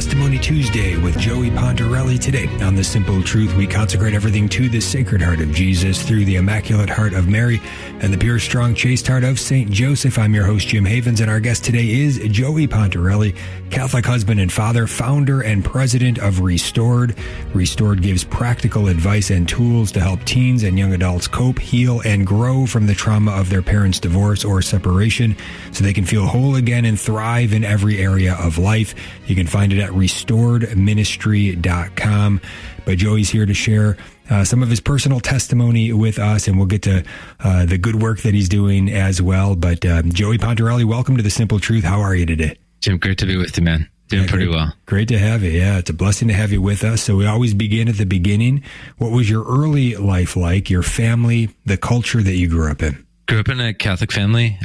Testimony Tuesday with Joey Pontarelli. Today on The Simple Truth, we consecrate everything to the Sacred Heart of Jesus through the Immaculate Heart of Mary and the pure, strong, chaste heart of St. Joseph. I'm your host, Jim Havens, and our guest today is Joey Pontarelli, Catholic husband and father, founder and president of Restored. Restored gives practical advice and tools to help teens and young adults cope, heal, and grow from the trauma of their parents' divorce or separation so they can feel whole again and thrive in every area of life. You can find it at restoredministry.com. But Joey's here to share some of his personal testimony with us, and we'll get to the good work that he's doing as well. But Joey Pontarelli, welcome to The Simple Truth. How are you today? Jim, great to be with you, man. Doing pretty well. Great to have you. Yeah, it's a blessing to have you with us. So we always begin at the beginning. What was your early life like, your family, the culture that you grew up in? Grew up in a Catholic family.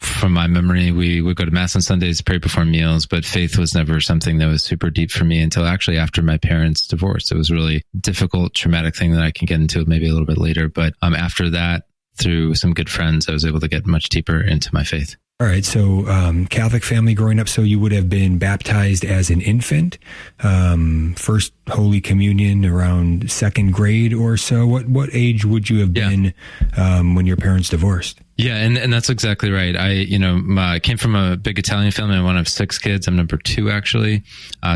From my memory, we would go to Mass on Sundays, pray before meals, but faith was never something that was super deep for me until actually after my parents' divorce. It was a really difficult, traumatic thing that I can get into maybe a little bit later. But after that, through some good friends, I was able to get much deeper into my faith. All right. So Catholic family growing up. So you would have been baptized as an infant, first Holy Communion around second grade or so. What age would you have been when your parents divorced? Yeah, and that's exactly right. I came from a big Italian family. I'm one of 6 kids. I'm number 2, actually.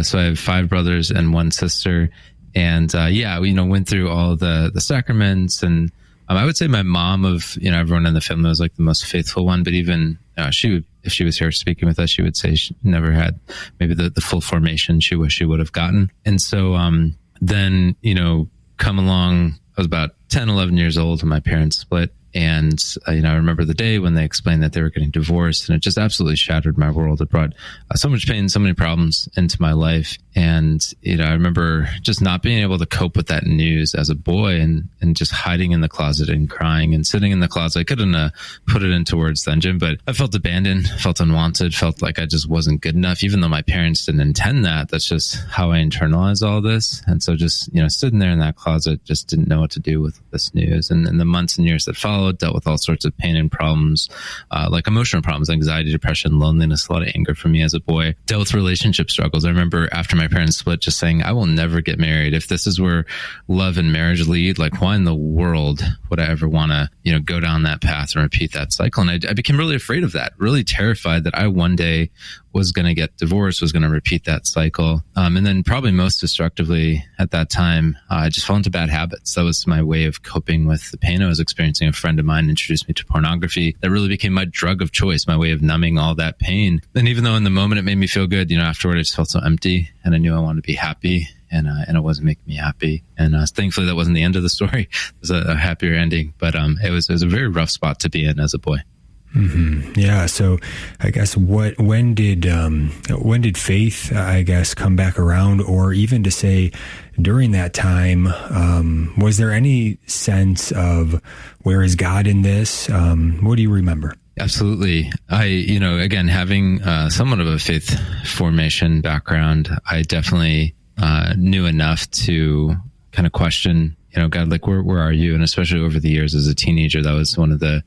So I have 5 brothers and 1 sister. And went through all the sacraments. And I would say my mom of everyone in the family was like the most faithful one. But even if she was here speaking with us, she would say she never had maybe the full formation she wished she would have gotten. And so then come along, I was about 10, 11 years old when my parents split. And, I remember the day when they explained that they were getting divorced, and it just absolutely shattered my world. It brought so much pain, so many problems into my life. And, I remember just not being able to cope with that news as a boy and just hiding in the closet and crying and sitting in the closet. I couldn't put it into words then, Jim, but I felt abandoned, felt unwanted, felt like I just wasn't good enough, even though my parents didn't intend that. That's just how I internalized all this. And so just, sitting there in that closet, just didn't know what to do with this news. And in the months and years that followed, dealt with all sorts of pain and problems, like emotional problems, anxiety, depression, loneliness, a lot of anger for me as a boy. Dealt with relationship struggles. I remember after my parents split just saying, I will never get married. If this is where love and marriage lead, like why in the world would I ever want to, go down that path and repeat that cycle? And I became really afraid of that, really terrified that I one day was going to get divorced, was going to repeat that cycle. And then probably most destructively at that time, I just fell into bad habits. That was my way of coping with the pain I was experiencing. A friend of mine introduced me to pornography. That really became my drug of choice, my way of numbing all that pain. And even though in the moment it made me feel good, afterward I just felt so empty, and I knew I wanted to be happy. And it wasn't making me happy. And thankfully, that wasn't the end of the story. It was a happier ending. But it was a very rough spot to be in as a boy. Mm-hmm. Yeah. So I guess when did faith, I guess, come back around, or even to say during that time, was there any sense of where is God in this? What do you remember? Absolutely. Again, having somewhat of a faith formation background, I definitely knew enough to kind of question, God, like, where are you? And especially over the years as a teenager, that was one of the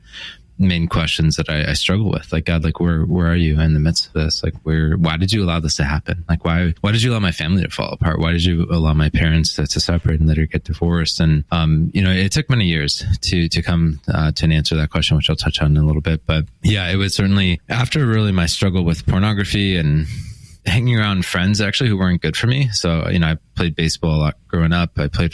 main questions that I struggle with. Like, God, like, where are you in the midst of this? Like, why did you allow this to happen? Like, why did you allow my family to fall apart? Why did you allow my parents to separate and later get divorced? And, it took many years to come to an answer to that question, which I'll touch on in a little bit. But yeah, it was certainly after really my struggle with pornography and hanging around friends actually who weren't good for me. So, I played baseball a lot growing up. I played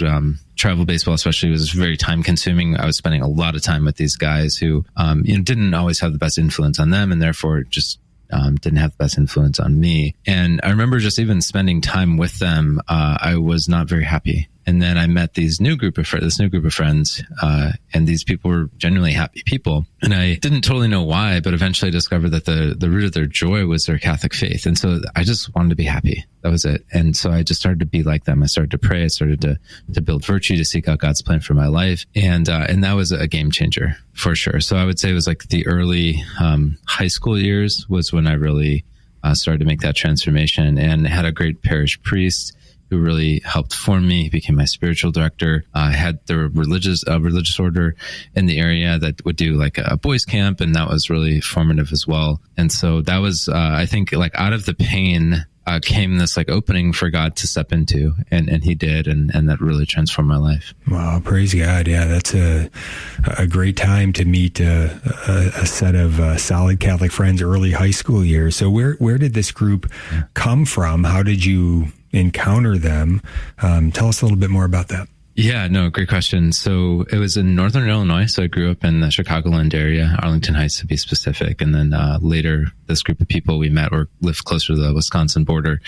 travel baseball, especially, was very time consuming. I was spending a lot of time with these guys who, didn't always have the best influence on them, and therefore just didn't have the best influence on me. And I remember just even spending time with them, I was not very happy. And then I met this new group of friends, and these people were genuinely happy people. And I didn't totally know why, but eventually I discovered that the root of their joy was their Catholic faith. And so I just wanted to be happy. That was it. And so I just started to be like them. I started to pray. I started to build virtue, to seek out God's plan for my life. And that was a game changer for sure. So I would say it was like the early high school years was when I really started to make that transformation, and had a great parish priest who really helped form me. He became my spiritual director. I had the religious order in the area that would do like a boys camp, and that was really formative as well. And so that was, I think, like out of the pain came this like opening for God to step into, and he did, and that really transformed my life. Wow, praise God. Yeah, that's a great time to meet a set of solid Catholic friends early high school years. So where did this group come from? How did you encounter them? Tell us a little bit more about that. Yeah, no, great question. So it was in Northern Illinois. So I grew up in the Chicagoland area, Arlington Heights to be specific. And then later, this group of people we met lived closer to the Wisconsin border,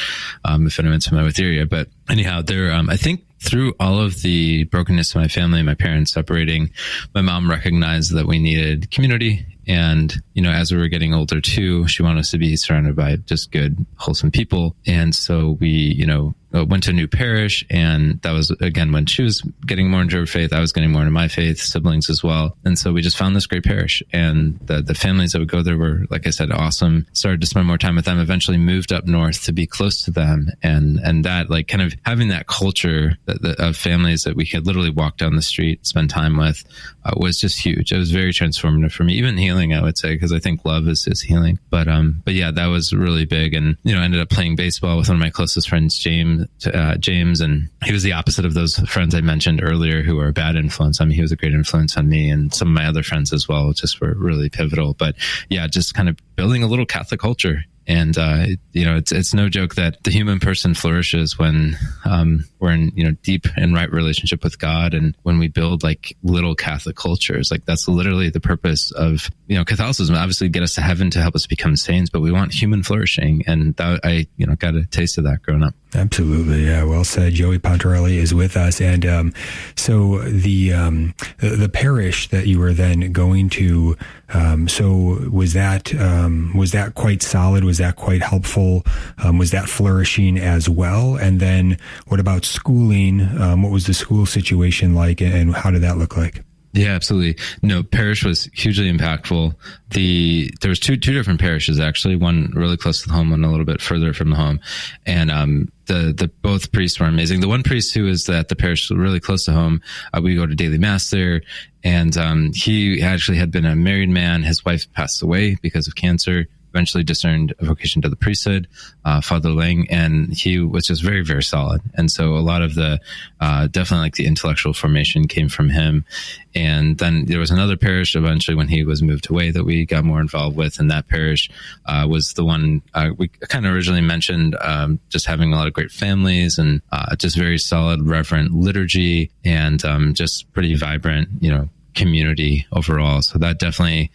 if anyone's familiar with the area. But anyhow, I think through all of the brokenness of my family, my parents separating, my mom recognized that we needed community. And, as we were getting older too, she wanted us to be surrounded by just good, wholesome people. And so we, went to a new parish, and that was, again, when she was getting more into her faith, I was getting more into my faith, siblings as well. And so we just found this great parish, and the families that would go there were, like I said, awesome. Started to spend more time with them, eventually moved up north to be close to them. And that, like, kind of having that culture of families that we could literally walk down the street, spend time with, was just huge. It was very transformative for me, even healing, I would say, because I think love is healing. But yeah, that was really big. And, ended up playing baseball with one of my closest friends, James, and he was the opposite of those friends I mentioned earlier who were a bad influence on me. He was a great influence on me, and some of my other friends as well just were really pivotal. But yeah, just kind of building a little Catholic culture. And, it's no joke that the human person flourishes when we're in, deep and right relationship with God. And when we build like little Catholic cultures, like that's literally the purpose of, Catholicism, obviously get us to heaven to help us become saints, but we want human flourishing. And that, I got a taste of that growing up. Absolutely. Yeah. Well said. Joey Pontarelli is with us. And so the parish that you were then going to, so was that quite solid? Was that quite helpful? Was that flourishing as well? And then what about schooling? What was the school situation like, and how did that look like? Yeah, absolutely. No, parish was hugely impactful. There was two different parishes, actually, one really close to the home, one a little bit further from the home. And, the both priests were amazing. The one priest who was at the parish really close to home, we go to daily mass there. And, he actually had been a married man. His wife passed away because of cancer. Eventually discerned a vocation to the priesthood, Father Lang, and he was just very, very solid. And so a lot of the, definitely like the intellectual formation came from him. And then there was another parish eventually when he was moved away that we got more involved with. And that parish, was the one, we kind of originally mentioned, just having a lot of great families and, just very solid, reverent liturgy and, just pretty vibrant, community overall. So that definitely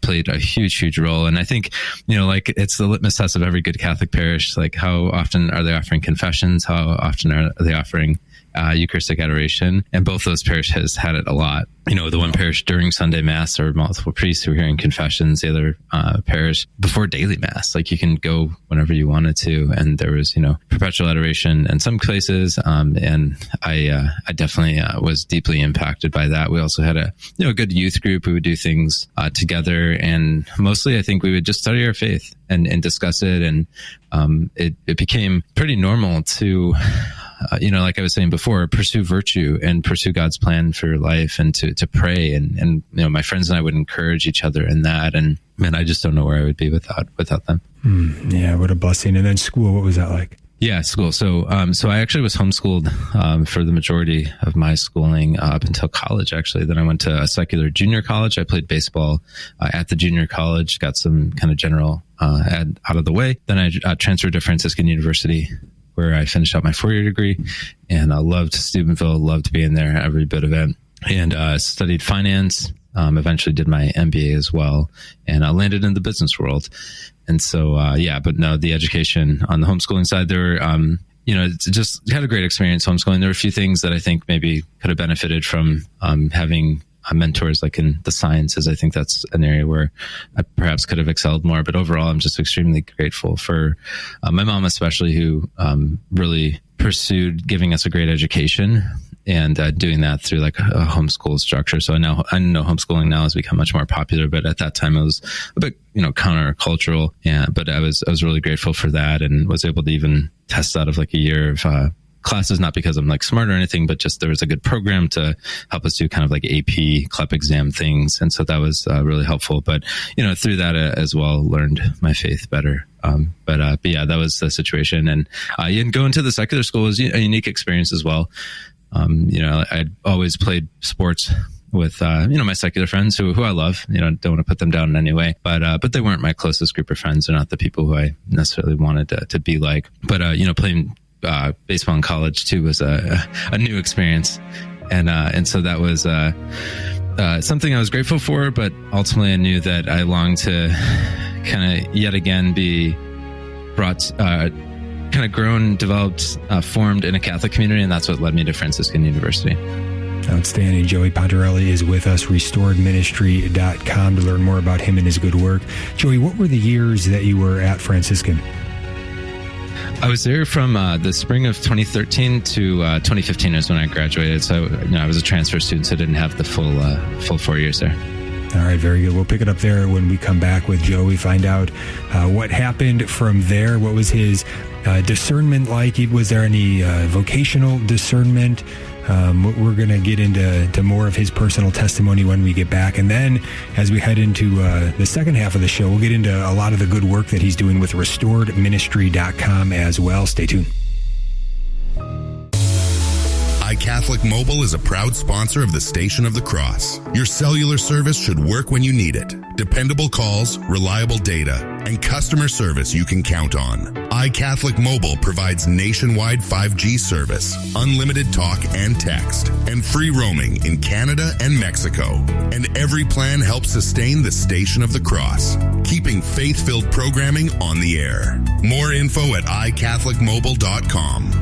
played a huge role. And I think, like it's the litmus test of every good Catholic parish, like how often are they offering confessions? How often are they offering Eucharistic adoration? And both those parishes had it a lot. The one parish during Sunday Mass, there were multiple priests who were hearing confessions. The other parish before daily Mass, like you can go whenever you wanted to. And there was, perpetual adoration in some places. And I definitely was deeply impacted by that. We also had a good youth group. We would do things together. And mostly I think we would just study our faith and discuss it. And it became pretty normal to like I was saying before, pursue virtue and pursue God's plan for your life and to pray. And my friends and I would encourage each other in that. And man, I just don't know where I would be without them. Yeah. What a blessing. And then school, what was that like? Yeah, school. So I actually was homeschooled for the majority of my schooling up until college, actually. Then I went to a secular junior college. I played baseball at the junior college, got some kind of general ed out of the way. Then I transferred to Franciscan University, where I finished out my 4-year degree, and I loved Steubenville, loved being there, every bit of it, and studied finance, eventually did my MBA as well, and I landed in the business world. And so, but no, the education on the homeschooling side, there were, just had a great experience homeschooling. There were a few things that I think maybe could have benefited from having mentors like in the sciences. I think that's an area where I perhaps could have excelled more, but overall I'm just extremely grateful for my mom, especially, who really pursued giving us a great education and doing that through like a homeschool structure. So I know homeschooling now has become much more popular, but at that time it was a bit, countercultural. Yeah, but I was really grateful for that and was able to even test out of like a year of classes, not because I'm like smart or anything, but just there was a good program to help us do kind of like AP CLEP exam things. And so that was really helpful. But, through that as well, learned my faith better. But yeah, that was the situation. And going to the secular school was a unique experience as well. I'd always played sports with, my secular friends who I love, don't want to put them down in any way, but they weren't my closest group of friends. They're not the people who I necessarily wanted to be like. But, playing baseball in college too was a new experience. And so that was something I was grateful for, but ultimately I knew that I longed to kind of yet again be brought, kind of grown, developed, formed in a Catholic community. And that's what led me to Franciscan University. Outstanding. Joey Pontarelli is with us, restoredministry.com, to learn more about him and his good work. Joey, what were the years that you were at Franciscan? I was there from the spring of 2013 to 2015 is when I graduated. So I was a transfer student, so I didn't have the full 4 years there. All right, very good. We'll pick it up there when we come back with Joey, find out what happened from there. What was his discernment like? Was there any vocational discernment? We're going to get into more of his personal testimony when we get back. And then as we head into the second half of the show, we'll get into a lot of the good work that he's doing with restoredministry.com as well. Stay tuned. iCatholic Mobile is a proud sponsor of the Station of the Cross. Your cellular service should work when you need it. Dependable calls, reliable data, and customer service you can count on. iCatholic Mobile provides nationwide 5G service, unlimited talk and text, and free roaming in Canada and Mexico. And every plan helps sustain the Station of the Cross, keeping faith-filled programming on the air. More info at iCatholicMobile.com.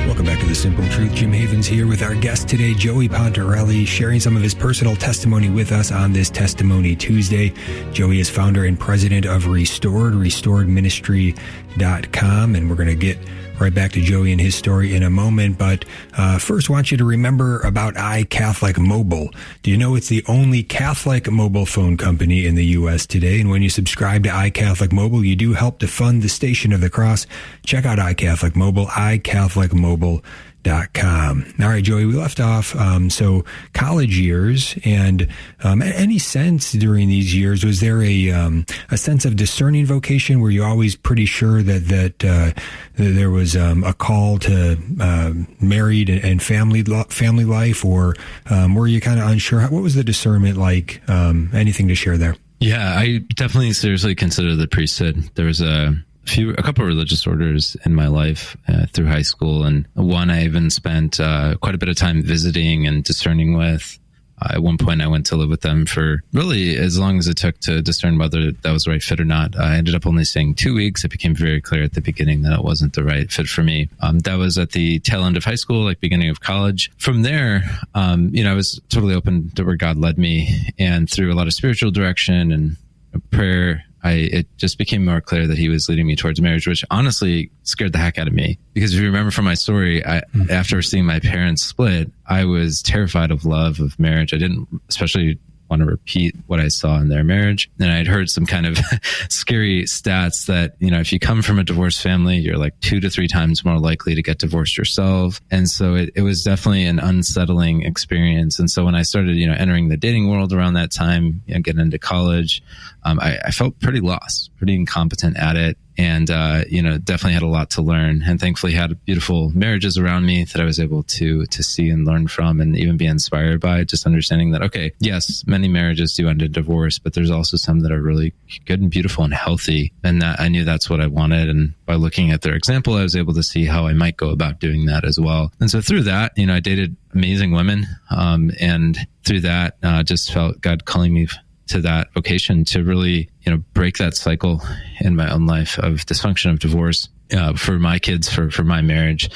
Welcome back to The Simple Truth. Jim Havens here with our guest today, Joey Pontarelli, sharing some of his personal testimony with us on this Testimony Tuesday. Joey is founder and president of restoredministry.com, and we're going to get right back to Joey and his story in a moment. But first, I want you to remember about iCatholic Mobile. Do you know it's the only Catholic mobile phone company in the U.S. today? And when you subscribe to iCatholic Mobile, you do help to fund the Station of the Cross. Check out iCatholic Mobile, iCatholicMobile.com. All right, Joey, we left off, so college years, and any sense during these years, was there a sense of discerning vocation? Were you always pretty sure that there was a call to married and family life, or were you kind of unsure? What was the discernment like? Anything to share there? Yeah, I definitely seriously consider the priesthood. There was a couple of religious orders in my life through high school, and one I even spent quite a bit of time visiting and discerning with. At one point, I went to live with them for really as long as it took to discern whether that was the right fit or not. I ended up only staying 2 weeks. It became very clear at the beginning that it wasn't the right fit for me. That was at the tail end of high school, like beginning of college. From there, I was totally open to where God led me, and through a lot of spiritual direction and prayer, it just became more clear that he was leading me towards marriage, which honestly scared the heck out of me. Because if you remember from my story, after seeing my parents split, I was terrified of love, of marriage. I didn't especially want to repeat what I saw in their marriage. And I'd heard some kind of scary stats that, if you come from a divorced family, you're like 2 to 3 times more likely to get divorced yourself. And so it was definitely an unsettling experience. And so when I started, entering the dating world around that time, getting into college, I felt pretty lost, pretty incompetent at it. And, definitely had a lot to learn, and thankfully had beautiful marriages around me that I was able to see and learn from, and even be inspired by, just understanding that, okay, yes, many marriages do end in divorce, but there's also some that are really good and beautiful and healthy. And that I knew that's what I wanted. And by looking at their example, I was able to see how I might go about doing that as well. And so through that, I dated amazing women. And through that, just felt God calling me to that vocation to really, break that cycle in my own life of dysfunction, of divorce, for my kids, for my marriage.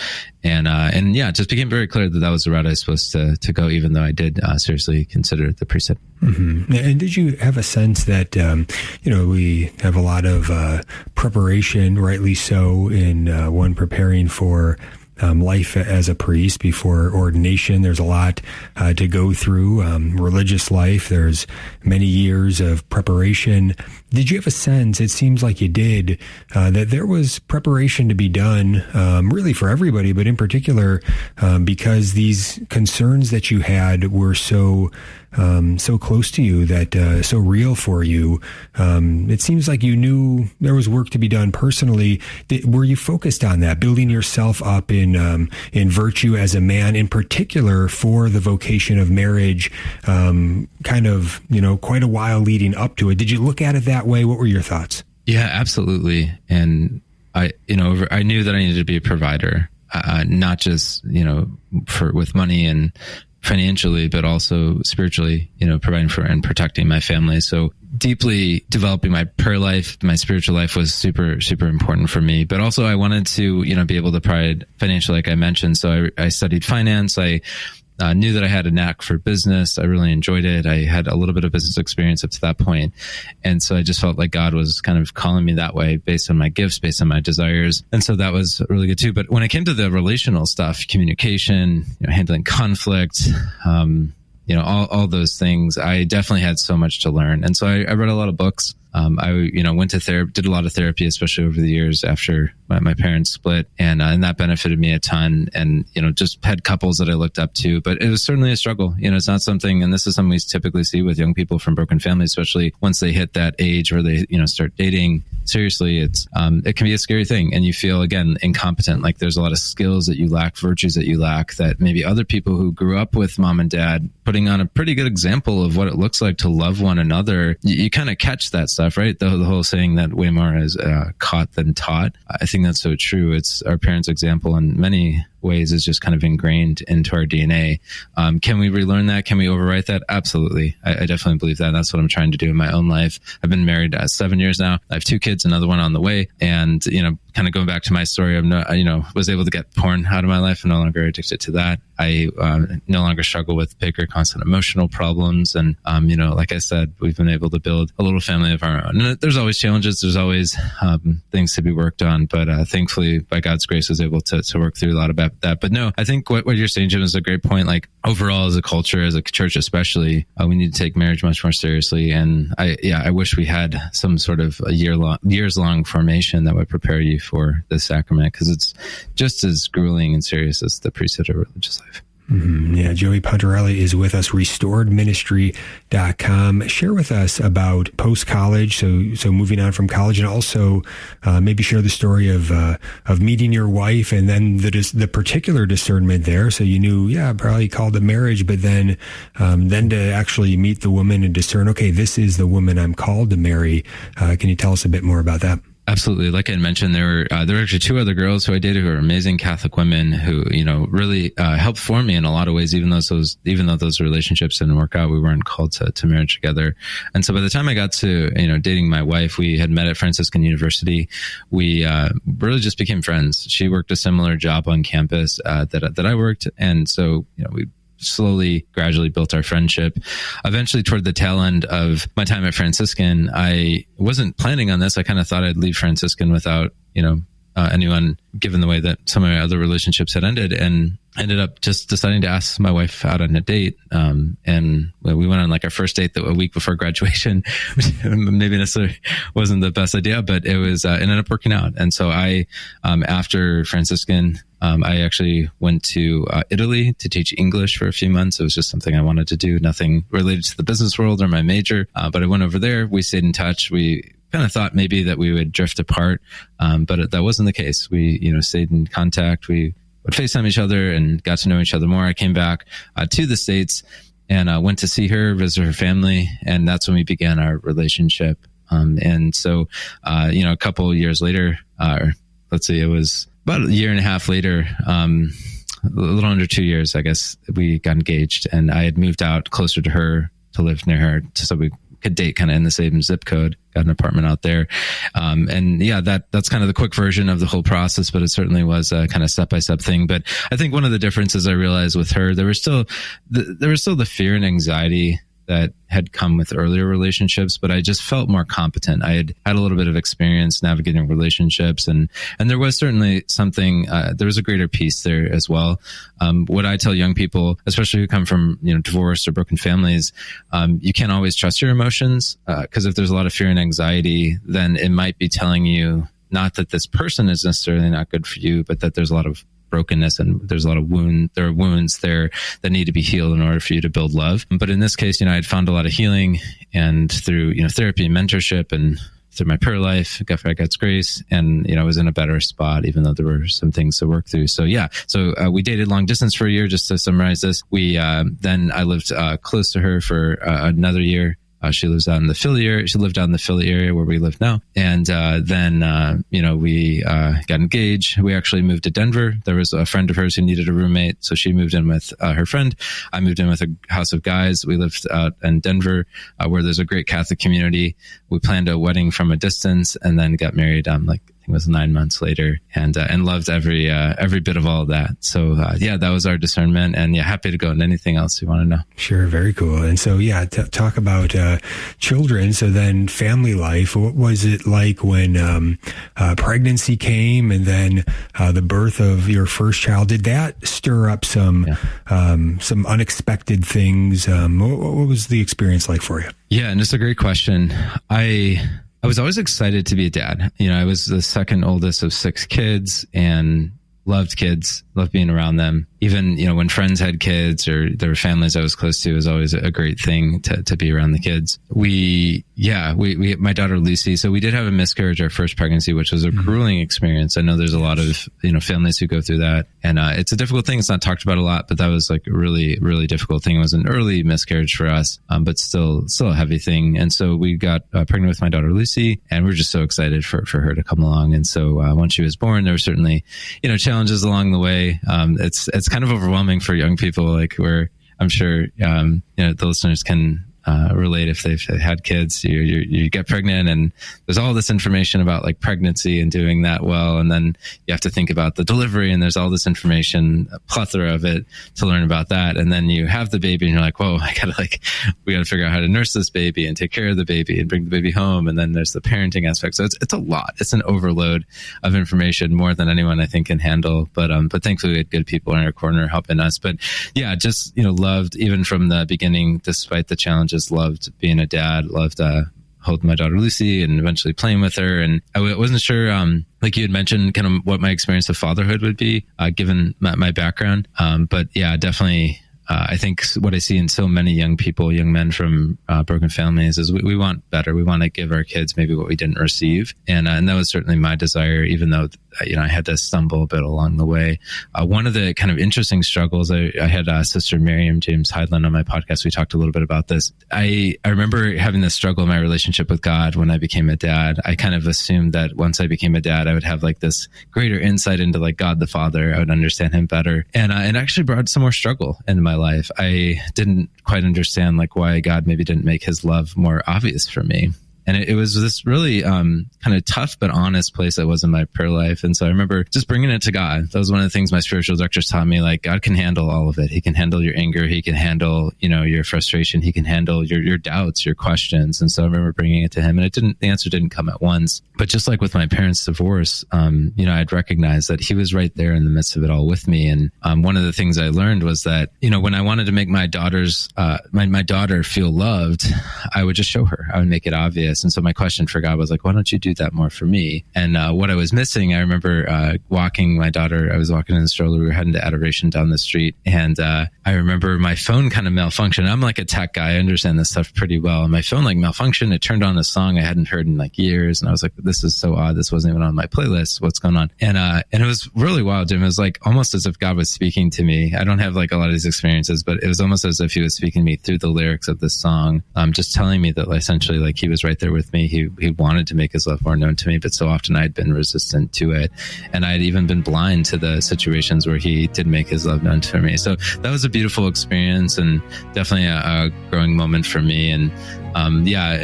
And yeah, it just became very clear that was the route I was supposed to go, even though I did seriously consider the priesthood. Mm-hmm. And did you have a sense that, we have a lot of preparation, rightly so, in one preparing for life as a priest before ordination. There's a lot to go through. Religious life, there's many years of preparation. Did you have a sense, it seems like you did, that there was preparation to be done, really for everybody, but in particular, because these concerns that you had were so close to you, that so real for you? It seems like you knew there was work to be done personally. Were you focused on that, building yourself up in virtue as a man, in particular for the vocation of marriage, kind of, quite a while leading up to it? Did you look at it that way? What were your thoughts? Yeah, absolutely. And I knew that I needed to be a provider, not just, with money and financially, but also spiritually, providing for and protecting my family. So deeply developing my prayer life, my spiritual life was super, super important for me. But also I wanted to, be able to provide financially, like I mentioned. So I studied finance. I knew that I had a knack for business. I really enjoyed it. I had a little bit of business experience up to that point. And so I just felt like God was kind of calling me that way based on my gifts, based on my desires. And so that was really good too. But when it came to the relational stuff, communication, handling conflict, all those things, I definitely had so much to learn. And so I read a lot of books. I went to therapy, did a lot of therapy, especially over the years after my parents split, and that benefited me a ton. And just had couples that I looked up to, but it was certainly a struggle. It's not something, and this is something we typically see with young people from broken families, especially once they hit that age where they start dating seriously. It can be a scary thing, and you feel again incompetent. Like there's a lot of skills that you lack, virtues that you lack, that maybe other people who grew up with mom and dad putting on a pretty good example of what it looks like to love one another. You kind of catch that stuff, right? The whole saying that way more is caught than taught. I think that's so true. It's our parents' example in many ways is just kind of ingrained into our DNA. Can we relearn that? Can we overwrite that? Absolutely. I definitely believe that. That's what I'm trying to do in my own life. I've been married 7 years now. I have 2 kids, another one on the way. And, kind of going back to my story, was able to get porn out of my life. I'm no longer addicted to that. I no longer struggle with big or constant emotional problems. And, like I said, we've been able to build a little family of our own. And there's always challenges. There's always things to be worked on. But thankfully, by God's grace, I was able to work through a lot about that. But no, I think what you're saying, Jim, is a great point. Like overall, as a culture, as a church especially, we need to take marriage much more seriously. And I wish we had some sort of a years long formation that would prepare you for the sacrament, because it's just as grueling and serious as the priesthood or religious life. Mm-hmm. Yeah, Joey Pontarelli is with us, restoredministry.com. Share with us about post-college, so moving on from college, and also maybe share the story of meeting your wife, and then the particular discernment there. So you knew, probably called to marriage, but then to actually meet the woman and discern, okay, this is the woman I'm called to marry. Can you tell us a bit more about that? Absolutely. Like I mentioned, there were actually 2 other girls who I dated who were amazing Catholic women who, really helped form me in a lot of ways. Even though those relationships didn't work out, we weren't called to marriage together. And so by the time I got to, dating my wife, we had met at Franciscan University. We really just became friends. She worked a similar job on campus that I worked. And so, we slowly, gradually built our friendship. Eventually, toward the tail end of my time at Franciscan, I wasn't planning on this. I kind of thought I'd leave Franciscan without, anyone, given the way that some of my other relationships had ended, and ended up just deciding to ask my wife out on a date. And we went on like our first date a week before graduation, which maybe necessarily wasn't the best idea, but it ended up working out. And so after Franciscan, I actually went to Italy to teach English for a few months. It was just something I wanted to do, nothing related to the business world or my major. But I went over there. We stayed in touch. We kind of thought maybe that we would drift apart, but that wasn't the case. We, stayed in contact. We would FaceTime each other and got to know each other more. I came back to the States and went to see her, visit her family, and that's when we began our relationship. And so, a couple of years later, let's see, it was about a year and a half later, a little under 2 years, I guess, we got engaged, and I had moved out closer to her to live near her so we could date kind of in the same zip code, got an apartment out there. That's kind of the quick version of the whole process, but it certainly was a kind of step-by-step thing. But I think one of the differences I realized with her, there was still the fear and anxiety that had come with earlier relationships, but I just felt more competent. I had a little bit of experience navigating relationships, and there was certainly something, there was a greater peace there as well. What I tell young people, especially who come from, divorced or broken families, you can't always trust your emotions, because if there's a lot of fear and anxiety, then it might be telling you not that this person is necessarily not good for you, but that there's a lot of brokenness and there's a lot of there are wounds there that need to be healed in order for you to build love. But in this case, I'd found a lot of healing, and through, therapy and mentorship and through my prayer life, by God's grace, and, I was in a better spot, even though there were some things to work through. So we dated long distance for a year. Just to summarize this, then I lived close to her for another year. She lives out in the Philly area. She lived out in the Philly area where we live now. And then we got engaged. We actually moved to Denver. There was a friend of hers who needed a roommate, so she moved in with her friend. I moved in with a house of guys. We lived out in Denver, where there's a great Catholic community. We planned a wedding from a distance, and then got married I think it was 9 months later, and loved every bit of all of that. So that was our discernment, and happy to go into anything else you want to know. Sure, very cool. And so talk about children. So then family life. What was it like when pregnancy came, and then the birth of your first child? Did that stir up some unexpected things? What was the experience like for you? Yeah, and it's a great question. I was always excited to be a dad. I was the second oldest of 6 kids, and loved kids, loved being around them. Even, when friends had kids or there were families I was close to, it was always a great thing to be around the kids. We my daughter Lucy, so we did have a miscarriage our first pregnancy, which was a grueling experience. I know there's a lot of, families who go through that, and it's a difficult thing. It's not talked about a lot, but that was like a really, really difficult thing. It was an early miscarriage for us, but still a heavy thing. And so we got pregnant with my daughter Lucy, and we were just so excited for her to come along. And so once she was born, there were certainly, challenges along the way. It's kind of overwhelming for young people, like where I'm sure, the listeners can relate if they've had kids. You get pregnant, and there's all this information about like pregnancy and doing that well, and then you have to think about the delivery, and there's all this information, a plethora of it to learn about that, and then you have the baby, and you're like, whoa, we gotta figure out how to nurse this baby and take care of the baby and bring the baby home, and then there's the parenting aspect. So it's a lot. It's an overload of information, more than anyone I think can handle. But thankfully we had good people in our corner helping us. But just loved, even from the beginning, despite the challenges, loved being a dad, loved holding my daughter Lucy and eventually playing with her. And I wasn't sure, like you had mentioned, kind of what my experience of fatherhood would be, given my background. But definitely, I think what I see in so many young men from broken families is we want better. We want to give our kids maybe what we didn't receive. And that was certainly my desire, even though, I had to stumble a bit along the way. One of the kind of interesting struggles, I had Sister Miriam James Heidland on my podcast. We talked a little bit about this. I remember having this struggle in my relationship with God when I became a dad. I kind of assumed that once I became a dad, I would have like this greater insight into like God the Father. I would understand him better. And it actually brought some more struggle into my life. I didn't quite understand like why God maybe didn't make his love more obvious for me. And it was this really kind of tough but honest place I was in my prayer life. And so I remember just bringing it to God. That was one of the things my spiritual directors taught me, like God can handle all of it. He can handle your anger. He can handle, your frustration. He can handle your doubts, your questions. And so I remember bringing it to him, and the answer didn't come at once. But just like with my parents' divorce, I'd recognized that he was right there in the midst of it all with me. And one of the things I learned was that, when I wanted to make my daughter feel loved, I would just show her. I would make it obvious. And so my question for God was like, why don't you do that more for me? And what I was missing, I remember walking my daughter. I was walking in the stroller. We were heading to Adoration down the street. And I remember my phone kind of malfunctioned. I'm like a tech guy. I understand this stuff pretty well. And my phone like malfunctioned. It turned on a song I hadn't heard in like years. And I was like, this is so odd. This wasn't even on my playlist. What's going on? And it was really wild, Jim. It was like almost as if God was speaking to me. I don't have like a lot of these experiences, but it was almost as if he was speaking to me through the lyrics of this song, just telling me that essentially like he was right there with me. He wanted to make his love more known to me, but so often I'd been resistant to it. And I'd even been blind to the situations where he did make his love known to me. So that was a beautiful experience, and definitely a growing moment for me. And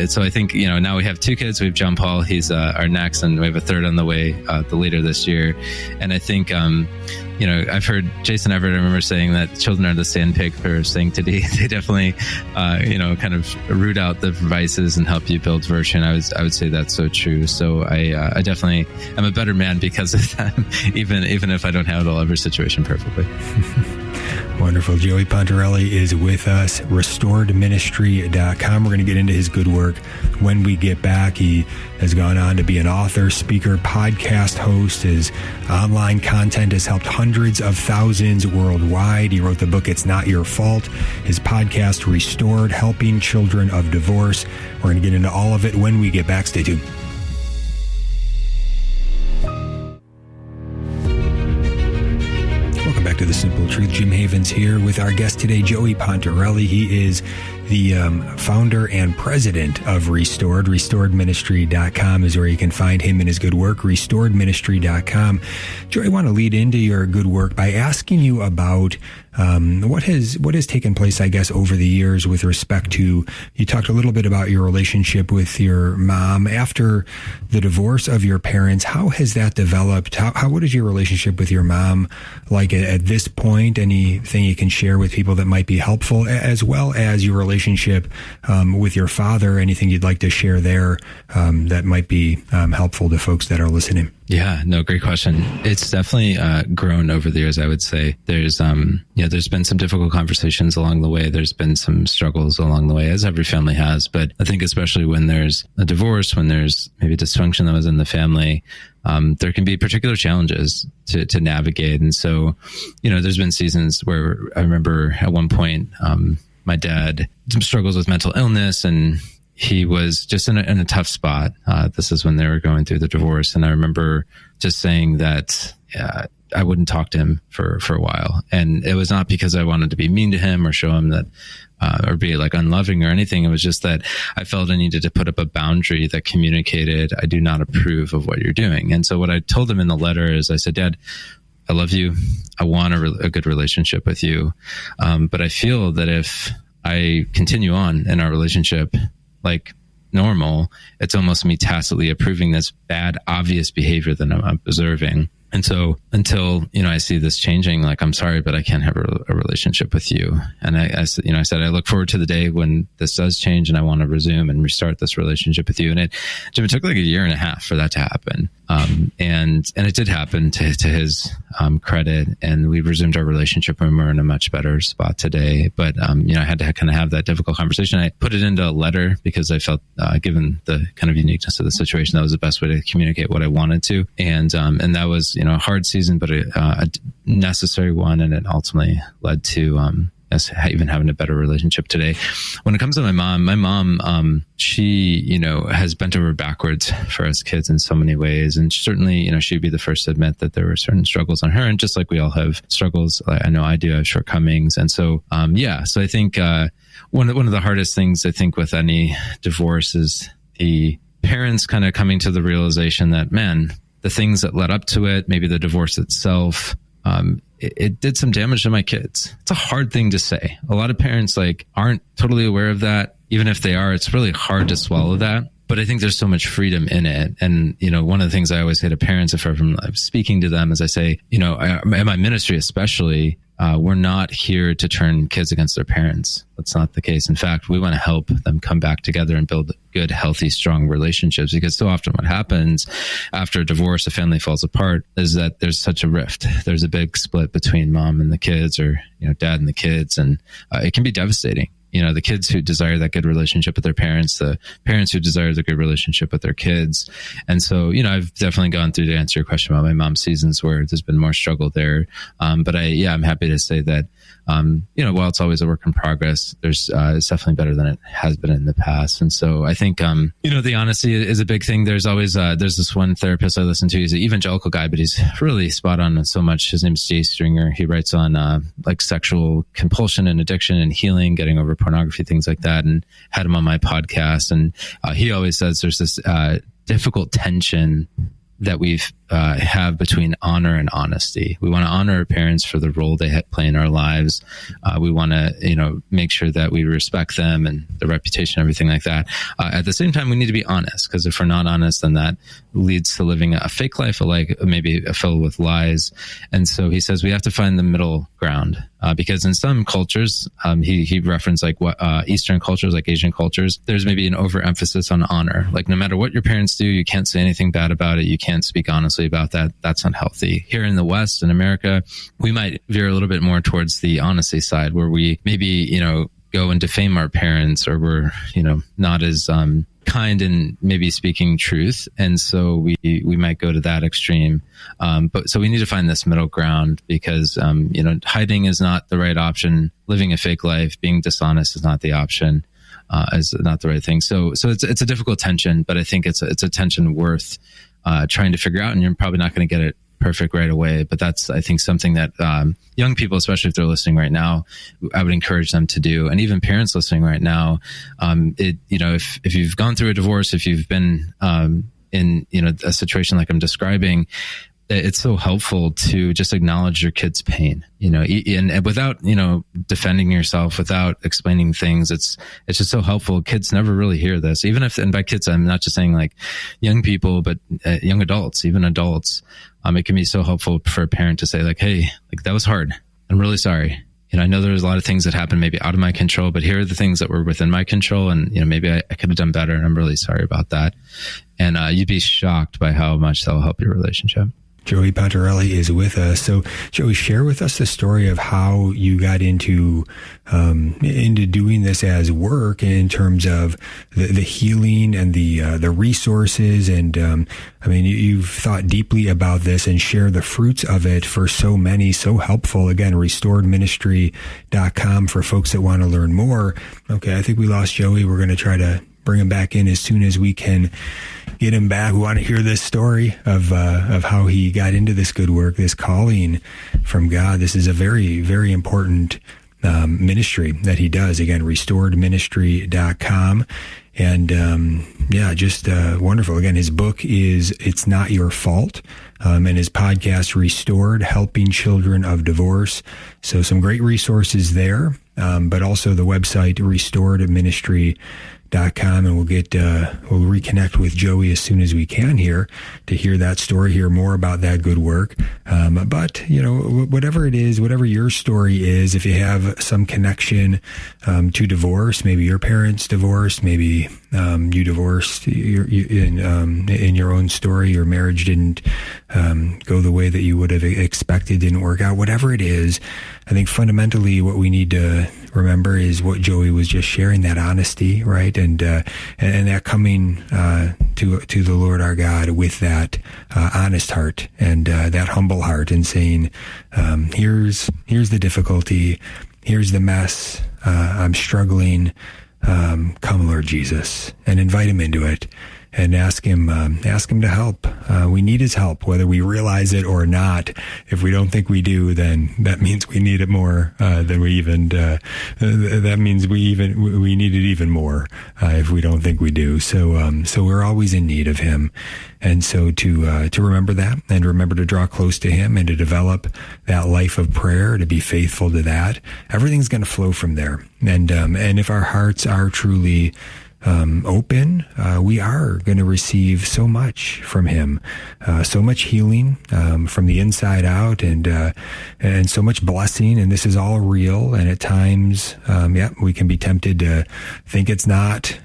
so I think, now we have 2 kids. We have John Paul. He's our next, and we have a third on the way later this year. And I think I've heard Jason Everett, I remember saying that children are the sandpaper of sanctity. They definitely, kind of root out the vices and help you build virtue. And I would say that's so true. So I definitely am a better man because of that, even if I don't handle every situation perfectly. Wonderful. Joey Pontarelli is with us, restoredministry.com. We're going to get into his good work when we get back. He has gone on to be an author, speaker, podcast host. His online content has helped hundreds of thousands worldwide. He wrote the book, It's Not Your Fault. His podcast, Restored, Helping Children of Divorce. We're going to get into all of it when we get back. Stay tuned. Welcome back to The Simple Truth. Jim Havens here with our guest today, Joey Pontarelli. He is the founder and president of Restored. Restoredministry.com is where you can find him and his good work, restoredministry.com. Joey, I want to lead into your good work by asking you about what has taken place, I guess, over the years with respect to, you talked a little bit about your relationship with your mom. After the divorce of your parents, how has that developed? What is your relationship with your mom like at this point? Anything you can share with people that might be helpful, as well as your relationship with your father? Anything you'd like to share there that might be helpful to folks that are listening? Yeah, no, great question. It's definitely grown over the years, I would say. There's been some difficult conversations along the way. There's been some struggles along the way, as every family has. But I think especially when there's a divorce, when there's maybe dysfunction that was in the family, there can be particular challenges to navigate. And so, there's been seasons where I remember at one point, my dad some struggles with mental illness, and he was just in a tough spot. This is when they were going through the divorce. And I remember just saying that I wouldn't talk to him for a while. And it was not because I wanted to be mean to him or show him that, or be like unloving or anything. It was just that I felt I needed to put up a boundary that communicated, I do not approve of what you're doing. And so what I told him in the letter is I said, Dad, I love you. I want a good relationship with you. But I feel that if I continue on in our relationship like normal, it's almost me tacitly approving this bad, obvious behavior that I'm observing. And so until, I see this changing, like, I'm sorry, but I can't have a relationship with you. And I said, I look forward to the day when this does change and I want to resume and restart this relationship with you. And it took like 1.5 years for that to happen. And it did happen to his credit, and we resumed our relationship and we're in a much better spot today. But, I had to kind of have that difficult conversation. I put it into a letter because I felt, given the kind of uniqueness of the situation, that was the best way to communicate what I wanted to. And that was, a hard season, but a necessary one. And it ultimately led to, us even having a better relationship today. When it comes to my mom, she, has bent over backwards for us kids in so many ways. And certainly, she'd be the first to admit that there were certain struggles on her. And just like we all have struggles, I know I do have shortcomings. And so, so I think, one of the hardest things I think with any divorce is the parents kind of coming to the realization that, man, the things that led up to it, maybe the divorce itself, it did some damage to my kids. It's a hard thing to say. A lot of parents aren't totally aware of that. Even if they are, it's really hard to swallow that. But I think there's so much freedom in it. And, one of the things I always say to parents, if I'm speaking to them, is I say, in my ministry especially, we're not here to turn kids against their parents. That's not the case. In fact, we want to help them come back together and build good, healthy, strong relationships, because so often what happens after a divorce, a family falls apart, is that there's such a rift. There's a big split between mom and the kids, or, dad and the kids. And it can be devastating. The kids who desire that good relationship with their parents, the parents who desire the good relationship with their kids. And so, I've definitely gone through, to answer your question about my mom's seasons where there's been more struggle there. But I'm happy to say that, while it's always a work in progress, it's definitely better than it has been in the past. And so I think, the honesty is a big thing. There's always, there's this one therapist I listen to. He's an evangelical guy, but he's really spot on so much. His name's Jay Stringer. He writes on, sexual compulsion and addiction and healing, getting over pornography, things like that, and had him on my podcast. And he always says there's this difficult tension that we've have between honor and honesty. We want to honor our parents for the role they play in our lives. We want to, make sure that we respect them and their reputation, everything like that. At the same time, we need to be honest, because if we're not honest, then that leads to living a fake life, maybe filled with lies. And so he says we have to find the middle ground, because in some cultures, he referenced Eastern cultures, like Asian cultures, there's maybe an overemphasis on honor. Like, no matter what your parents do, you can't say anything bad about it. You can't speak honestly about that. That's unhealthy. Here in the West, in America, we might veer a little bit more towards the honesty side, where we maybe, go and defame our parents, or we're, not as kind in maybe speaking truth. And so we might go to that extreme. But so we need to find this middle ground, because, hiding is not the right option. Living a fake life, being dishonest is not the option, is not the right thing. So it's a difficult tension, but I think it's a tension worth trying to figure out, and you're probably not going to get it perfect right away. But that's, I think, something that young people, especially if they're listening right now, I would encourage them to do. And even parents listening right now, if you've gone through a divorce, if you've been in a situation like I'm describing, it's so helpful to just acknowledge your kid's pain, and without, defending yourself, without explaining things. It's just so helpful. Kids never really hear this, and by kids, I'm not just saying like young people, but young adults, even adults. It can be so helpful for a parent to say like, hey, like, that was hard. I'm really sorry. I know there was a lot of things that happened maybe out of my control, but here are the things that were within my control. And, maybe I could have done better, and I'm really sorry about that. And you'd be shocked by how much that'll help your relationship. Joey Pontarelli is with us. So, Joey, share with us the story of how you got into doing this as work in terms of the healing and the resources. And you've thought deeply about this and share the fruits of it for so many, so helpful. Again, restoredministry.com for folks that want to learn more. Okay, I think we lost Joey. We're going to try to bring him back in as soon as we can get him back. We want to hear this story of how he got into this good work, this calling from God. This is a very, very important ministry that he does. Again, restoredministry.com. And just wonderful. Again, his book is It's Not Your Fault, and his podcast, Restored, Helping Children of Divorce. So some great resources there, but also the website, restoredministry.com, and we'll reconnect with Joey as soon as we can here to hear that story, hear more about that good work. But whatever it is, whatever your story is, if you have some connection to divorce, maybe your parents divorced, maybe you divorced in your own story, your marriage didn't go the way that you would have expected, didn't work out, whatever it is, I think fundamentally what we need to remember is what Joey was just sharing, that honesty, right? And that coming to the Lord our God with that honest heart and that humble heart, and saying, here's the difficulty, here's the mess, I'm struggling, come Lord Jesus, and invite him into it. And ask him to help. We need his help, whether we realize it or not. If we don't think we do, then that means we need it more than we even. That means we need it even more if we don't think we do. So we're always in need of him, and so to remember that, and remember to draw close to him, and to develop that life of prayer, to be faithful to that. Everything's going to flow from there, and if our hearts are truly open, we are going to receive so much from him, so much healing from the inside out, and so much blessing. And this is all real. And at times, we can be tempted to think it's not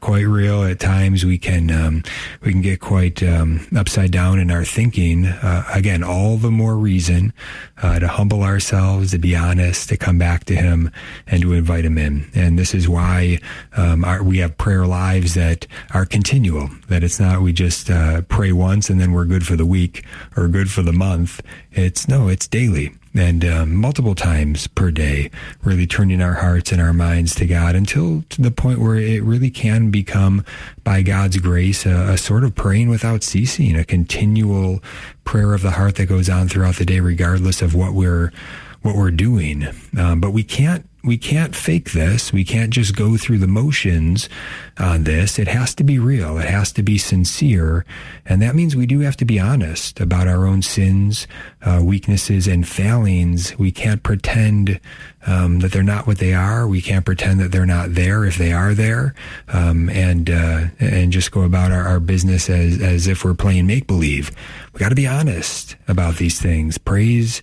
quite real. At times, we can get quite upside down in our thinking. Again, all the more reason to humble ourselves, to be honest, to come back to him, and to invite him in. And this is why we have prayer lives that are continual, that it's not we just pray once and then we're good for the week or good for the month. It's daily. And multiple times per day, really turning our hearts and our minds to God, until to the point where it really can become, by God's grace, a sort of praying without ceasing, a continual prayer of the heart that goes on throughout the day, regardless of what we're what we're doing. But we can't fake this. We can't just go through the motions on this. It has to be real. It has to be sincere. And that means we do have to be honest about our own sins, weaknesses, and failings. We can't pretend that they're not what they are. We can't pretend that they're not there if they are there, and just go about our business as if we're playing make-believe. We got to be honest about these things. Praise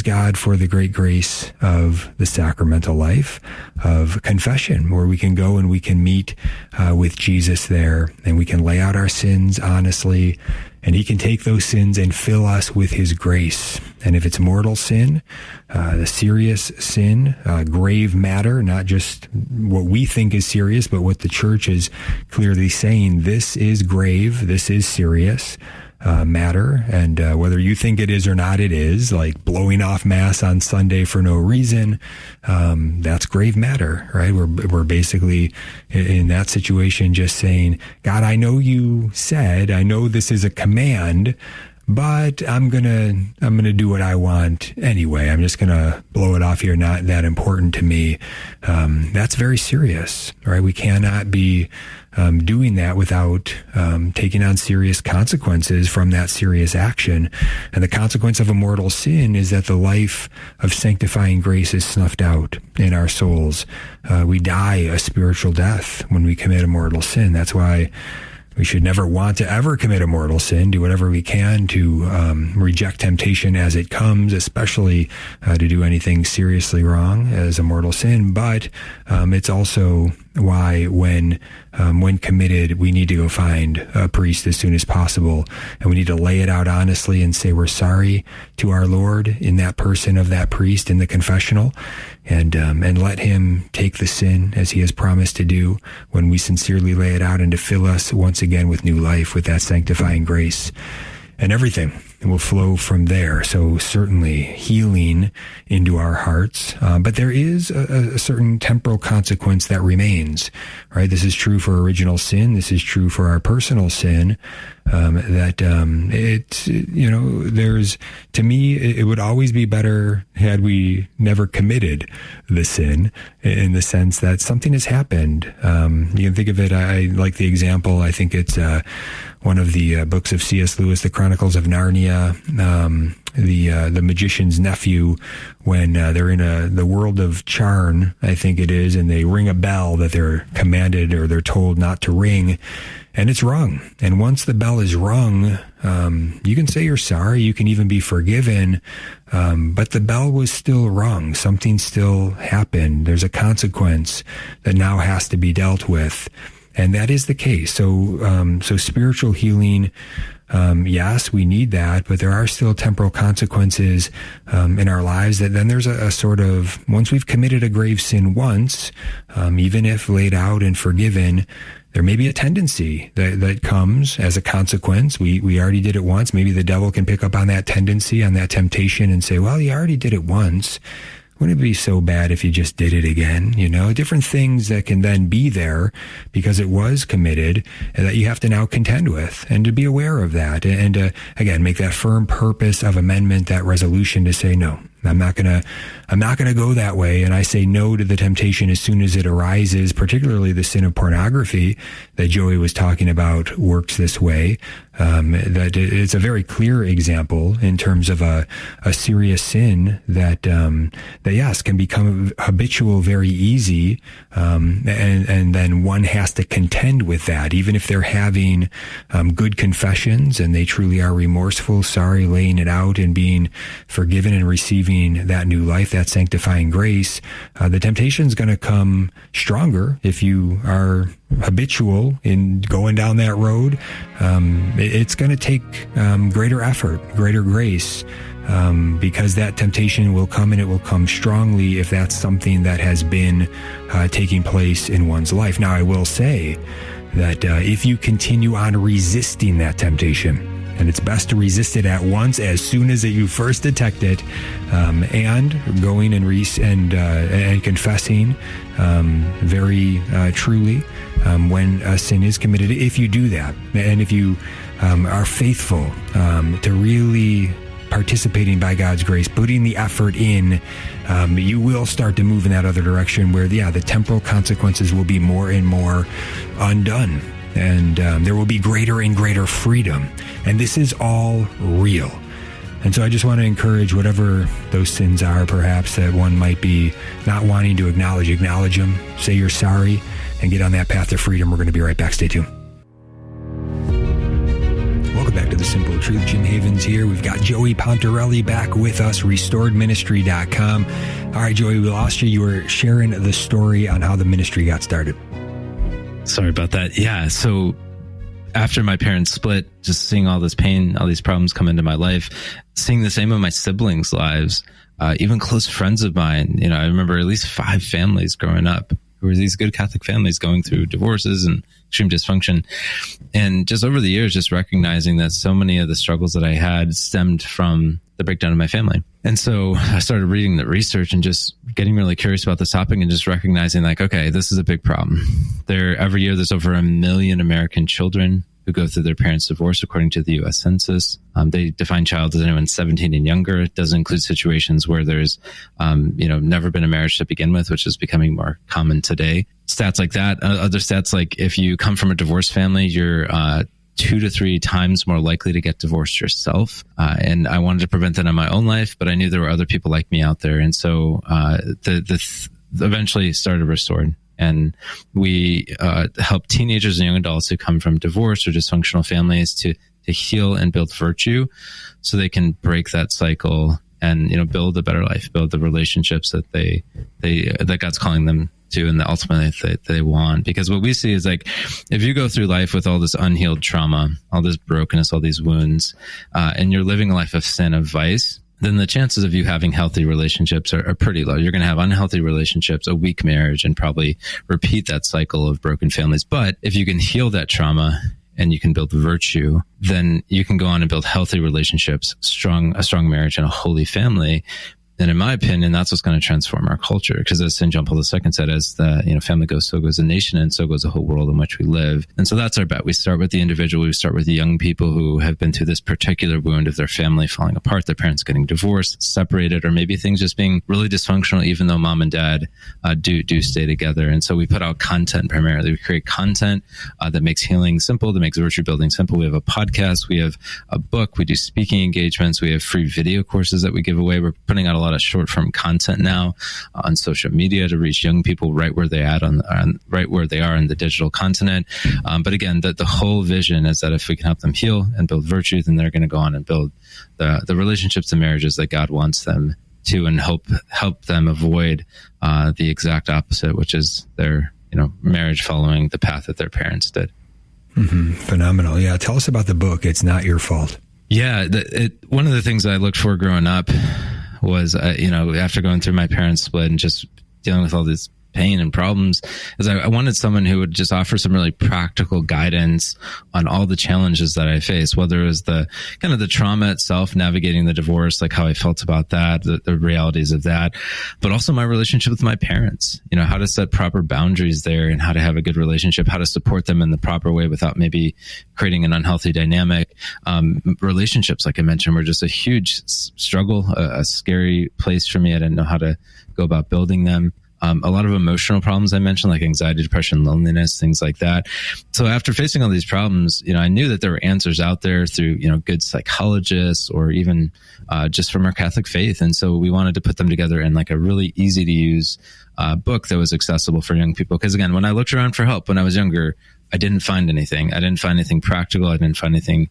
God for the great grace of the sacramental life of confession, where we can go and we can meet with Jesus there, and we can lay out our sins honestly, and he can take those sins and fill us with his grace. And if it's mortal sin, the serious sin, grave matter, not just what we think is serious, but what the church is clearly saying, this is grave, this is serious matter, and whether you think it is or not, it is, like blowing off mass on Sunday for no reason. That's grave matter, right? We're basically in that situation just saying, God, I know you said, I know this is a command, but I'm gonna do what I want anyway. I'm just gonna blow it off here. Not that important to me. That's very serious, right? We cannot be doing that without taking on serious consequences from that serious action. And the consequence of a mortal sin is that the life of sanctifying grace is snuffed out in our souls. We die a spiritual death when we commit a mortal sin. That's why we should never want to ever commit a mortal sin. Do whatever we can to reject temptation as it comes, especially to do anything seriously wrong as a mortal sin. But it's also why when committed, we need to go find a priest as soon as possible, and we need to lay it out honestly and say we're sorry to our Lord in that person of that priest in the confessional, and let him take the sin as he has promised to do when we sincerely lay it out, and to fill us once again with new life, with that sanctifying grace. And everything will flow from there. So certainly healing into our hearts. But there is a certain temporal consequence that remains, right? This is true for original sin. This is true for our personal sin. There's, to me, it would always be better had we never committed the sin, in the sense that something has happened. You can think of it, I like the example, I think it's one of the books of C.S. Lewis, The Chronicles of Narnia, the magician's nephew, when they're in the world of Charn, I think it is, and they ring a bell that they're commanded or they're told not to ring, and it's rung. And once the bell is rung, you can say you're sorry, you can even be forgiven, but the bell was still rung. Something still happened. There's a consequence that now has to be dealt with. And that is the case. So spiritual healing, yes, we need that, but there are still temporal consequences in our lives. That then there's a sort of, once we've committed a grave sin once, even if laid out and forgiven, there may be a tendency that comes as a consequence. We already did it once. Maybe the devil can pick up on that tendency, on that temptation, and say, well, you already did it once. Wouldn't it be so bad if you just did it again? Different things that can then be there because it was committed, and that you have to now contend with, and to be aware of that, and again, make that firm purpose of amendment, that resolution to say, no, I'm not gonna go that way. And I say no to the temptation as soon as it arises, particularly the sin of pornography that Joey was talking about works this way. That it's a very clear example in terms of a serious sin that yes, can become habitual very easy. And then one has to contend with that, even if they're having good confessions and they truly are remorseful, sorry, laying it out and being forgiven and receiving that new life, that sanctifying grace. The temptation is going to come stronger if you are habitual in going down that road. It's going to take greater effort, greater grace, because that temptation will come, and it will come strongly if that's something that has been taking place in one's life. Now, I will say that if you continue on resisting that temptation, and it's best to resist it at once, as soon as you first detect it, and going and confessing very truly when a sin is committed. If you do that, and if you are faithful to really participating by God's grace, putting the effort in, you will start to move in that other direction where, the temporal consequences will be more and more undone. And there will be greater and greater freedom. And this is all real. And so I just want to encourage whatever those sins are, perhaps, that one might be not wanting to acknowledge them. Say you're sorry and get on that path to freedom. We're going to be right back. Stay tuned. Welcome back to The Simple Truth. Jim Havens here. We've got Joey Pontarelli back with us, restoredministry.com. All right, Joey, we lost you. You were sharing the story on how the ministry got started. Sorry about that. Yeah. So after my parents split, just seeing all this pain, all these problems come into my life, seeing the same in my siblings' lives, even close friends of mine. I remember at least 5 families growing up who were these good Catholic families going through divorces and extreme dysfunction. And just over the years, just recognizing that so many of the struggles that I had stemmed from the breakdown of my family. And so I started reading the research and just getting really curious about this topic and just recognizing okay, this is a big problem. Every year, there's over 1 million American children who go through their parents' divorce, according to the U.S. Census. They define child as anyone 17 and younger. It doesn't include situations where there's, never been a marriage to begin with, which is becoming more common today. Stats like that. Other stats like if you come from a divorced family, you're 2 to 3 times more likely to get divorced yourself. And I wanted to prevent that in my own life, but I knew there were other people like me out there. And so eventually started Restored. And we help teenagers and young adults who come from divorced or dysfunctional families to heal and build virtue so they can break that cycle and, build a better life, build the relationships that that God's calling them to and that ultimately they want. Because what we see is if you go through life with all this unhealed trauma, all this brokenness, all these wounds, and you're living a life of sin, of vice, then the chances of you having healthy relationships are pretty low. You're going to have unhealthy relationships, a weak marriage, and probably repeat that cycle of broken families. But if you can heal that trauma and you can build virtue, then you can go on and build healthy relationships, a strong marriage, and a holy family. And in my opinion, that's what's going to transform our culture. Because as St. John Paul II said, as the family goes, so goes the nation, and so goes the whole world in which we live. And so that's our bet. We start with the individual. We start with the young people who have been through this particular wound of their family falling apart, their parents getting divorced, separated, or maybe things just being really dysfunctional, even though mom and dad do stay together. And so we put out content primarily. We create content that makes healing simple, that makes virtue building simple. We have a podcast. We have a book. We do speaking engagements. We have free video courses that we give away. We're putting out a lot of short-form content now on social media to reach young people right where they are right where they are in the digital continent. But again, the whole vision is that if we can help them heal and build virtue, then they're going to go on and build the relationships and marriages that God wants them to, and help them avoid the exact opposite, which is their marriage following the path that their parents did. Mm-hmm. Phenomenal. Yeah. Tell us about the book. It's Not Your Fault. Yeah. One of the things I looked for growing up was, after going through my parents' split and just dealing with all this pain and problems, is I wanted someone who would just offer some really practical guidance on all the challenges that I faced, whether it was the kind of the trauma itself, navigating the divorce, like how I felt about that, the realities of that, but also my relationship with my parents, how to set proper boundaries there and how to have a good relationship, how to support them in the proper way without maybe creating an unhealthy dynamic. Relationships, like I mentioned, were just a huge struggle, a scary place for me. I didn't know how to go about building them. A lot of emotional problems I mentioned, like anxiety, depression, loneliness, things like that. So after facing all these problems, I knew that there were answers out there through, good psychologists or even just from our Catholic faith. And so we wanted to put them together in like a really easy to use book that was accessible for young people. Because again, when I looked around for help when I was younger, I didn't find anything. I didn't find anything practical. I didn't find anything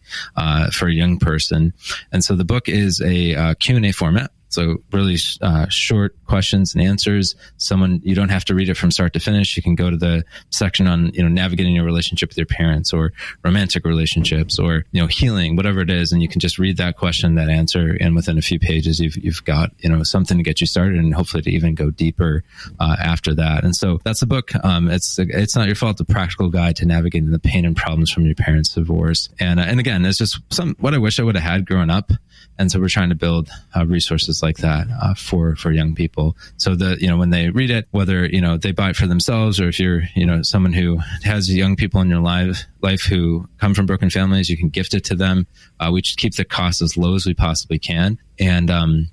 for a young person. And so the book is a Q&A format. So really short questions and answers. You don't have to read it from start to finish. You can go to the section on, navigating your relationship with your parents or romantic relationships or, healing, whatever it is. And you can just read that question, that answer. And within a few pages, you've got, something to get you started and hopefully to even go deeper after that. And so that's the book. It's Not Your Fault, a practical guide to navigating the pain and problems from your parents' divorce. And again, it's just what I wish I would have had growing up And so we're trying to build resources like that for young people, so that, when they read it, whether, they buy it for themselves, or if you're, someone who has young people in your life who come from broken families, you can gift it to them. We just keep the cost as low as we possibly can. And,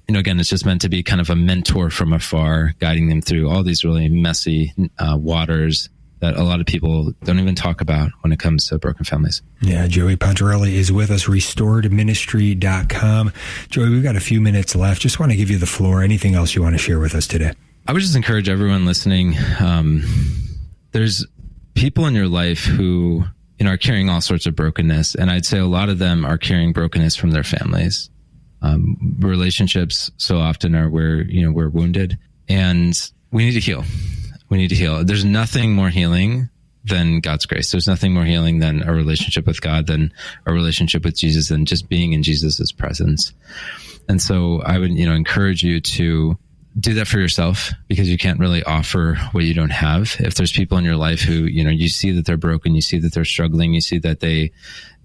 again, it's just meant to be kind of a mentor from afar, guiding them through all these really messy waters that a lot of people don't even talk about when it comes to broken families. Yeah, Joey Pontarelli is with us, restoredministry.com. Joey, we've got a few minutes left. Just want to give you the floor. Anything else you want to share with us today? I would just encourage everyone listening. There's people in your life who, are carrying all sorts of brokenness. And I'd say a lot of them are carrying brokenness from their families. Relationships so often are where, we're wounded, and we need to heal. We need to heal. There's nothing more healing than God's grace. There's nothing more healing than a relationship with God, than a relationship with Jesus, than just being in Jesus's presence. And so I would, encourage you to do that for yourself, because you can't really offer what you don't have. If there's people in your life who, you see that they're broken, you see that they're struggling, you see that they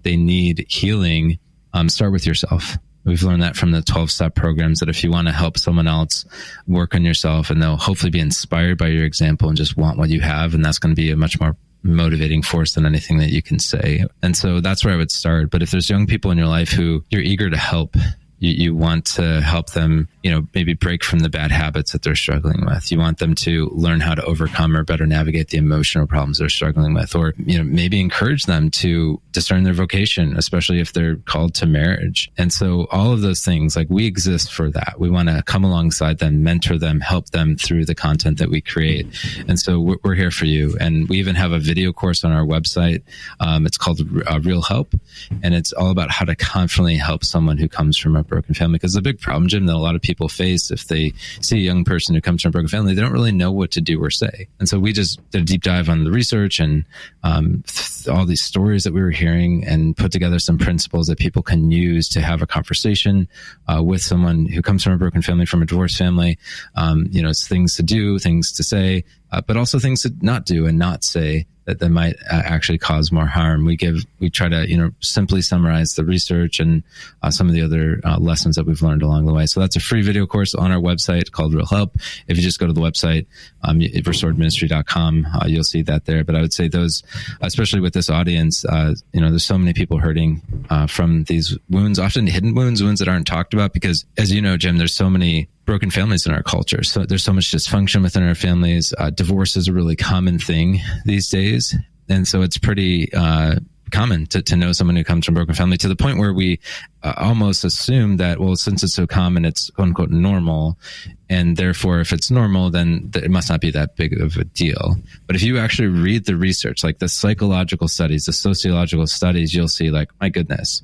need healing, start with yourself. We've learned that from the 12-step programs, that if you want to help someone else, work on yourself, and they'll hopefully be inspired by your example and just want what you have. And that's going to be a much more motivating force than anything that you can say. And so that's where I would start. But if there's young people in your life who you're eager to help, you want to help them, maybe break from the bad habits that they're struggling with. You want them to learn how to overcome or better navigate the emotional problems they're struggling with, or, maybe encourage them to discern their vocation, especially if they're called to marriage. And so all of those things, like, we exist for that. We want to come alongside them, mentor them, help them through the content that we create. And so we're here for you. And we even have a video course on our website. It's called Real Help. And it's all about how to confidently help someone who comes from a broken family. Because the big problem, Jim, that a lot of people face if they see a young person who comes from a broken family, they don't really know what to do or say. And so we just did a deep dive on the research and all these stories that we were hearing, and put together some principles that people can use to have a conversation with someone who comes from a broken family, from a divorced family. It's things to do, things to say, but also things to not do and not say that might actually cause more harm. We try to, simply summarize the research and some of the other lessons that we've learned along the way. So that's a free video course on our website called Real Help. If you just go to the website, restoredministry.com, you'll see that there. But I would say those, especially with this audience, there's so many people hurting from these wounds, often hidden wounds that aren't talked about, because, as you know, Jim, there's so many broken families in our culture. So there's so much dysfunction within our families. Divorce is a really common thing these days. And so it's pretty common to know someone who comes from a broken family, to the point where we almost assume that, well, since it's so common, it's quote unquote normal. And therefore, if it's normal, then it must not be that big of a deal. But if you actually read the research, like the psychological studies, the sociological studies, you'll see, like, my goodness,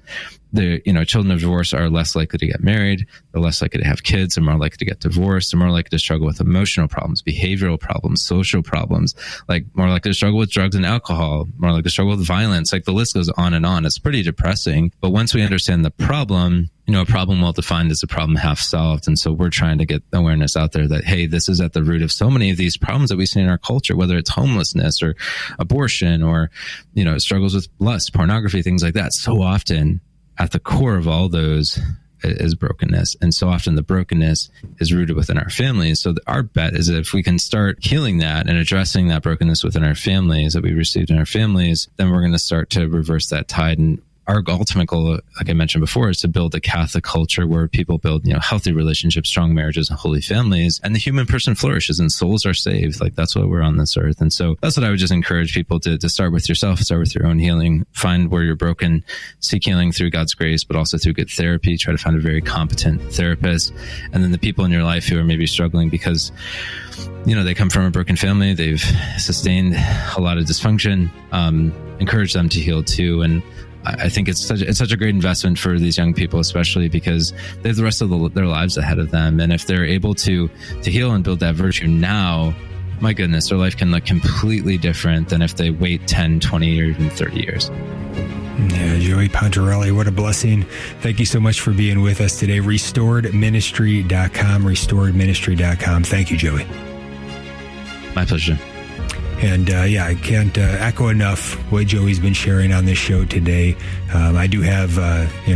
children of divorce are less likely to get married. They're less likely to have kids. They're more likely to get divorced. They're more likely to struggle with emotional problems, behavioral problems, social problems, like more likely to struggle with drugs and alcohol, more likely to struggle with violence. Like, the list goes on and on. It's pretty depressing. But once we understand the problem, a problem well defined is a problem half solved. And so we're trying to get awareness out there that, hey, this is at the root of so many of these problems that we see in our culture, whether it's homelessness or abortion or, struggles with lust, pornography, things like that. So often at the core of all those is brokenness. And so often the brokenness is rooted within our families. So our bet is that if we can start healing that and addressing that brokenness within our families that we received in our families, then we're going to start to reverse that tide. And our ultimate goal, like I mentioned before, is to build a Catholic culture where people build, healthy relationships, strong marriages, and holy families, and the human person flourishes and souls are saved. Like, that's why we're on this earth. And so that's what I would just encourage people to start with yourself, start with your own healing, find where you're broken, seek healing through God's grace, but also through good therapy. Try to find a very competent therapist. And then the people in your life who are maybe struggling because, they come from a broken family, they've sustained a lot of dysfunction, encourage them to heal too. And I think it's such a great investment for these young people, especially because they have the rest of their lives ahead of them. And if they're able to heal and build that virtue now, my goodness, their life can look completely different than if they wait 10, 20, or even 30 years. Yeah, Joey Pontarelli, what a blessing. Thank you so much for being with us today. restoredministry.com, restoredministry.com. Thank you, Joey. My pleasure. And I can't echo enough what Joey's been sharing on this show today. I do have,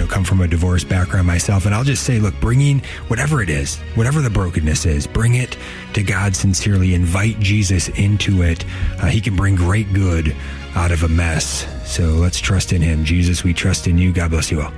come from a divorce background myself. And I'll just say, look, bringing whatever it is, whatever the brokenness is, bring it to God sincerely. Invite Jesus into it. He can bring great good out of a mess. So let's trust in him. Jesus, we trust in you. God bless you all.